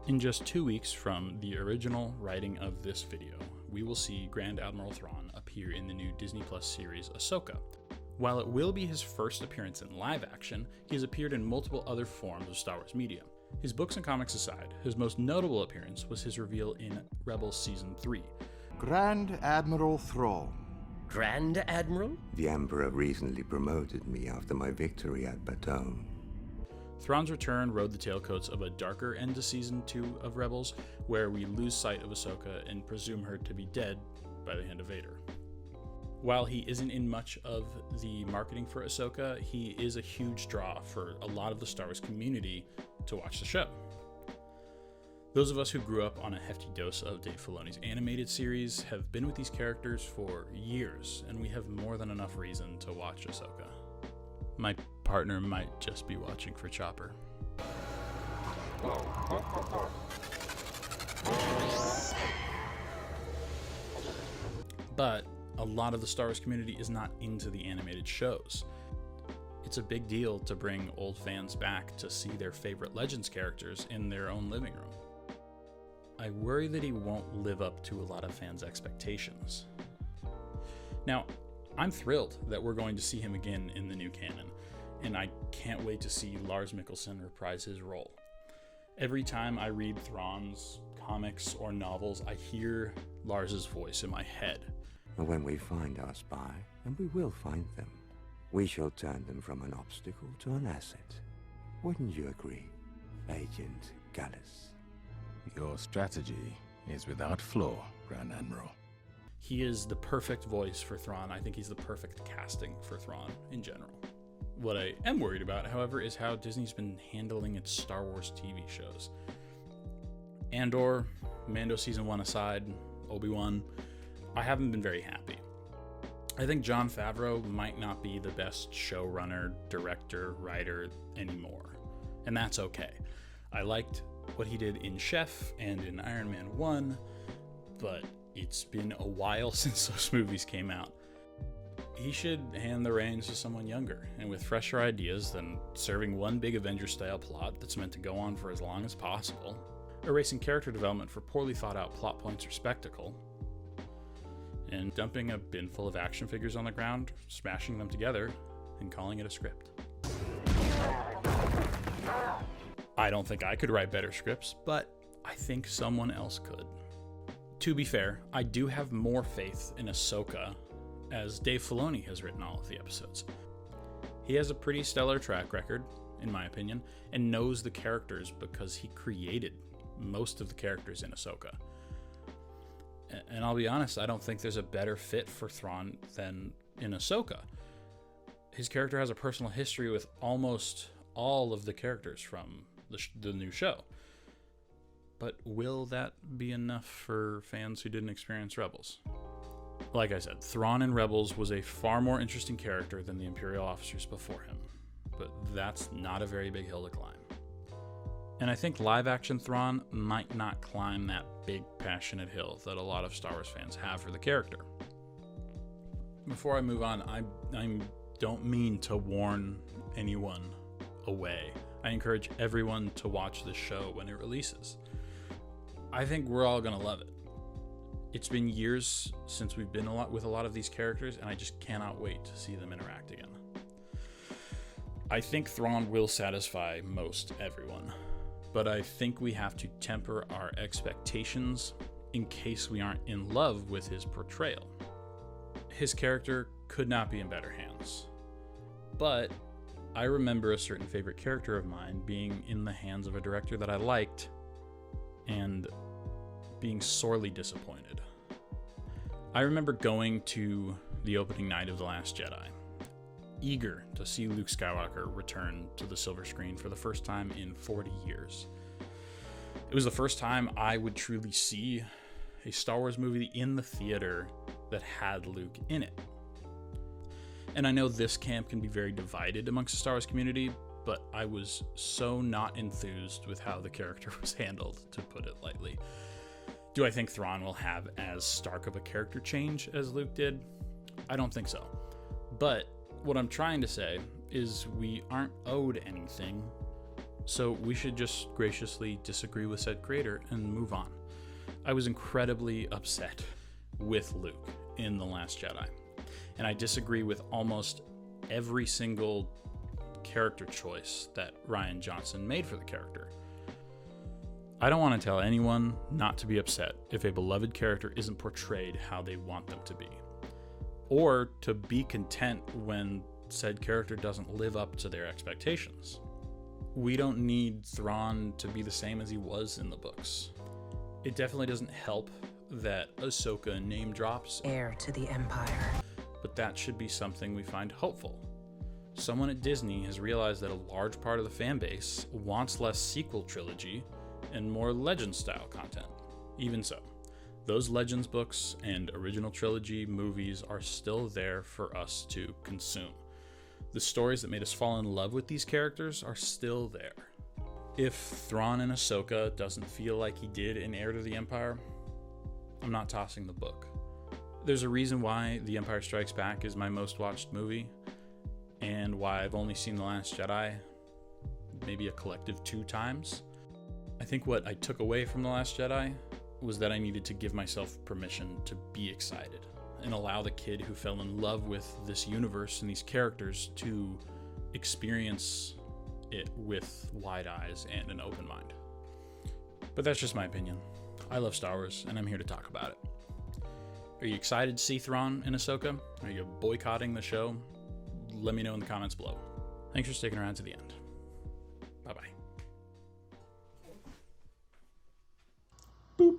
In just 2 weeks from the original writing of this video, we will see Grand Admiral Thrawn appear in the new Disney Plus series Ahsoka. While it will be his first appearance in live action, he has appeared in multiple other forms of Star Wars media. His books and comics aside, his most notable appearance was his reveal in Rebels Season 3. Grand Admiral Thrawn. Grand Admiral? The Emperor recently promoted me after my victory at Baton. Thrawn's return rode the tailcoats of a darker end to Season 2 of Rebels, where we lose sight of Ahsoka and presume her to be dead by the hand of Vader. While he isn't in much of the marketing for Ahsoka, he is a huge draw for a lot of the Star Wars community to watch the show. Those of us who grew up on a hefty dose of Dave Filoni's animated series have been with these characters for years, and we have more than enough reason to watch Ahsoka. My partner might just be watching for Chopper. But a lot of the Star Wars community is not into the animated shows. It's a big deal to bring old fans back to see their favorite Legends characters in their own living room. I worry that he won't live up to a lot of fans' expectations. Now, I'm thrilled that we're going to see him again in the new canon, and I can't wait to see Lars Mikkelsen reprise his role. Every time I read Thrawn's comics or novels, I hear Lars's voice in my head. When we find our spy, and we will find them, we shall turn them from an obstacle to an asset. Wouldn't you agree, Agent Gallus? Your strategy is without flaw, Grand Admiral. He is the perfect voice for Thrawn. I think he's the perfect casting for Thrawn in general. What I am worried about, however, is how Disney's been handling its Star Wars TV shows. Andor, Mando Season 1 aside, Obi-Wan, I haven't been very happy. I think Jon Favreau might not be the best showrunner, director, writer anymore, and that's okay. I liked what he did in Chef and in Iron Man 1, but it's been a while since those movies came out. He should hand the reins to someone younger and with fresher ideas than serving one big Avengers-style plot that's meant to go on for as long as possible, erasing character development for poorly thought-out plot points or spectacle, and dumping a bin full of action figures on the ground, smashing them together, and calling it a script. I don't think I could write better scripts, but I think someone else could. To be fair, I do have more faith in Ahsoka, as Dave Filoni has written all of the episodes. He has a pretty stellar track record, in my opinion, and knows the characters because he created most of the characters in Ahsoka. And I'll be honest, I don't think there's a better fit for Thrawn than in Ahsoka. His character has a personal history with almost all of the characters from the new show. But will that be enough for fans who didn't experience Rebels? Like I said, Thrawn in Rebels was a far more interesting character than the Imperial officers before him, but that's not a very big hill to climb. And I think live-action Thrawn might not climb that big, passionate hill that a lot of Star Wars fans have for the character. Before I move on, I don't mean to warn anyone away. I encourage everyone to watch this show when it releases. I think we're all going to love it. It's been years since we've been with a lot of these characters, and I just cannot wait to see them interact again. I think Thrawn will satisfy most everyone, but I think we have to temper our expectations in case we aren't in love with his portrayal. His character could not be in better hands, but I remember a certain favorite character of mine being in the hands of a director that I liked and being sorely disappointed. I remember going to the opening night of The Last Jedi, eager to see Luke Skywalker return to the silver screen for the first time in 40 years. It was the first time I would truly see a Star Wars movie in the theater that had Luke in it. And I know this camp can be very divided amongst the Star Wars community, but I was so not enthused with how the character was handled, to put it lightly. Do I think Thrawn will have as stark of a character change as Luke did? I don't think so. But what I'm trying to say is we aren't owed anything So we should just graciously disagree with said creator and move on. I was incredibly upset with Luke in The Last Jedi, and I disagree with almost every single character choice that Rian Johnson made for the character. I don't want to tell anyone not to be upset if a beloved character isn't portrayed how they want them to be, or to be content when said character doesn't live up to their expectations. We don't need Thrawn to be the same as he was in the books. It definitely doesn't help that Ahsoka name drops, Heir to the Empire. but that should be something we find hopeful. Someone at Disney has realized that a large part of the fan base wants less sequel trilogy and more Legends-style content. Even so, those Legends books and original trilogy movies are still there for us to consume. The stories that made us fall in love with these characters are still there. If Thrawn in Ahsoka doesn't feel like he did in Heir to the Empire, I'm not tossing the book. There's a reason why The Empire Strikes Back is my most watched movie, and why I've only seen The Last Jedi maybe a collective 2 times. I think what I took away from The Last Jedi was that I needed to give myself permission to be excited and allow the kid who fell in love with this universe and these characters to experience it with wide eyes and an open mind. But that's just my opinion. I love Star Wars, and I'm here to talk about it. Are you excited to see Thrawn in Ahsoka? Are you boycotting the show? Let me know in the comments below. Thanks for sticking around to the end. Bye-bye. Boop,